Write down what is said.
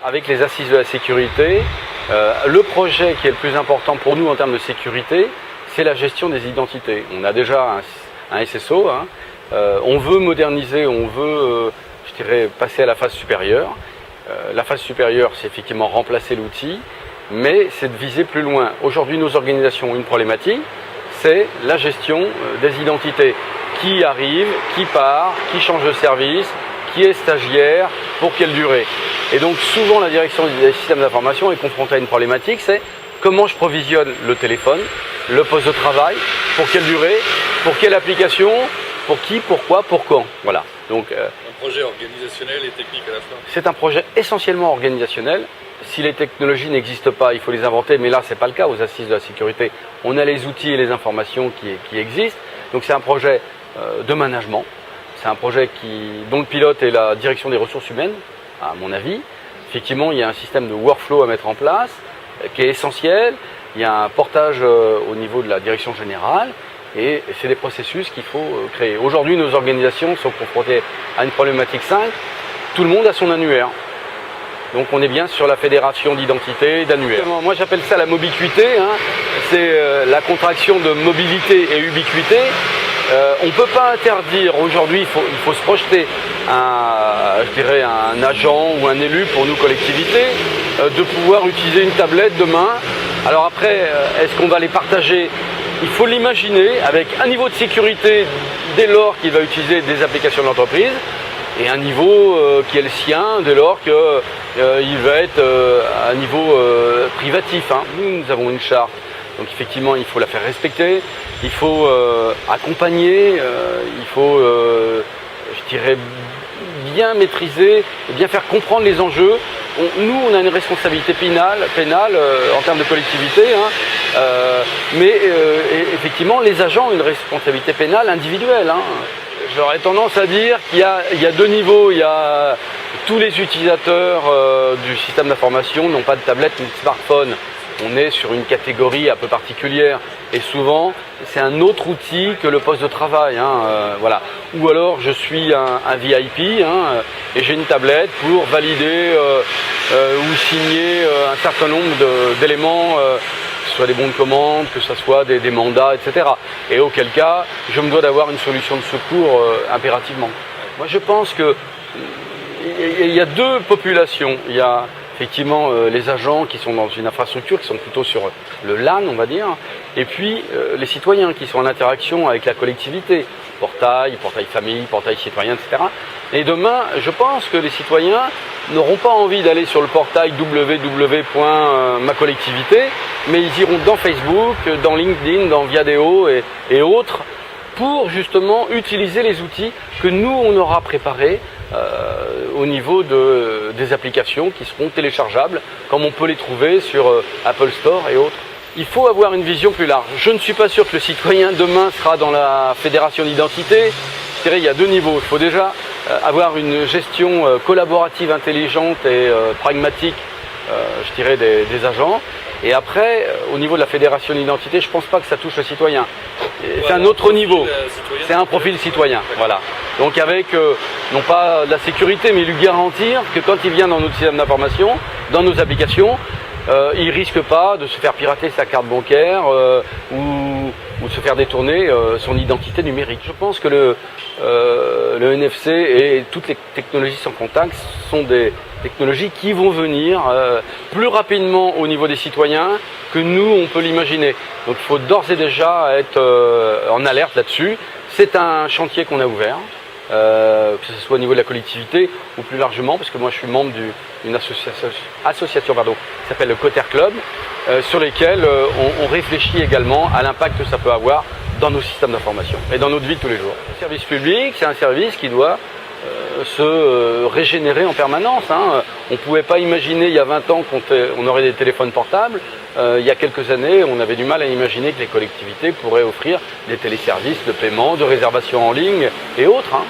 Avec les assises de la sécurité, le projet qui est le plus important pour nous en termes de sécurité, c'est la gestion des identités. On a déjà un SSO, hein. On veut moderniser, on veut, je dirais, passer à la phase supérieure. La phase supérieure, c'est effectivement remplacer l'outil, mais c'est de viser plus loin. Aujourd'hui, nos organisations ont une problématique, c'est la gestion des identités. Qui arrive, qui part, qui change de service, qui est stagiaire, pour quelle durée. Et donc souvent la direction des systèmes d'information est confrontée à une problématique, c'est comment je provisionne le téléphone, le poste de travail, pour quelle durée, pour quelle application, pour qui, pourquoi, pour quand. Voilà. Donc, un projet organisationnel et technique à la fois. C'est un projet essentiellement organisationnel. Si les technologies n'existent pas, il faut les inventer, mais là ce n'est pas le cas aux assises de la sécurité. On a les outils et les informations qui existent. Donc c'est un projet de management. C'est un projet dont le pilote est la direction des ressources humaines, à mon avis. Effectivement, il y a un système de workflow à mettre en place qui est essentiel. Il y a un portage au niveau de la direction générale et c'est des processus qu'il faut créer. Aujourd'hui, nos organisations sont confrontées à une problématique simple. Tout le monde a son annuaire. Donc on est bien sur la fédération d'identité d'annuaire. Moi j'appelle ça la mobiquité, hein. C'est la contraction de mobilité et ubiquité. On ne peut pas interdire aujourd'hui, il faut se projeter je dirais un agent ou un élu pour nous collectivités de pouvoir utiliser une tablette demain. Alors après, est-ce qu'on va les partager? Il faut l'imaginer avec un niveau de sécurité dès lors qu'il va utiliser des applications de l'entreprise et un niveau qui est le sien dès lors qu'il va être à un niveau privatif, hein. Nous avons une charte. Donc effectivement, il faut la faire respecter, il faut accompagner, il faut, je dirais, bien maîtriser et bien faire comprendre les enjeux. Nous, on a une responsabilité pénale en termes de collectivité, hein, mais effectivement, les agents ont une responsabilité pénale individuelle, hein. J'aurais tendance à dire qu'il y a deux niveaux. Il y a tous les utilisateurs du système d'information n'ont pas de tablette ni de smartphone. On est sur une catégorie un peu particulière et souvent c'est un autre outil que le poste de travail, hein, voilà. Ou alors je suis un VIP, hein, et j'ai une tablette pour valider ou signer un certain nombre d'éléments, que ce soit des bons de commande, que ce soit des mandats, etc. Et auquel cas je me dois d'avoir une solution de secours impérativement. Moi je pense qu'il y a deux populations. Il y a effectivement les agents qui sont dans une infrastructure, qui sont plutôt sur le LAN, on va dire, et puis les citoyens qui sont en interaction avec la collectivité, portail famille, portail citoyen, etc. Et demain, je pense que les citoyens n'auront pas envie d'aller sur le portail www.macollectivité, mais ils iront dans Facebook, dans LinkedIn, dans Viadeo et autres, pour justement utiliser les outils que nous, on aura préparés au niveau des applications qui seront téléchargeables, comme on peut les trouver sur Apple Store et autres. Il faut avoir une vision plus large. Je ne suis pas sûr que le citoyen demain sera dans la fédération d'identité. Je dirais il y a deux niveaux. Il faut déjà avoir une gestion collaborative, intelligente et pragmatique, je dirais, des agents. Et après, au niveau de la fédération d'identité, je ne pense pas que ça touche le citoyen. C'est un autre niveau. C'est un profil citoyen. Voilà. Donc avec, non pas la sécurité, mais lui garantir que quand il vient dans notre système d'information, dans nos applications, il ne risque pas de se faire pirater sa carte bancaire ou de se faire détourner son identité numérique. Je pense que le NFC et toutes les technologies sans contact sont des technologies qui vont venir plus rapidement au niveau des citoyens que nous, on peut l'imaginer. Donc il faut d'ores et déjà être en alerte là-dessus. C'est un chantier qu'on a ouvert, que ce soit au niveau de la collectivité ou plus largement, parce que moi je suis membre d'une association qui s'appelle le Cotter Club, sur lesquelles on réfléchit également à l'impact que ça peut avoir dans nos systèmes d'information et dans notre vie de tous les jours. Le service public, c'est un service qui doit se régénérer en permanence, hein. On ne pouvait pas imaginer il y a 20 ans qu'on aurait des téléphones portables. Il y a quelques années, on avait du mal à imaginer que les collectivités pourraient offrir des téléservices de paiement, de réservation en ligne et autres, hein.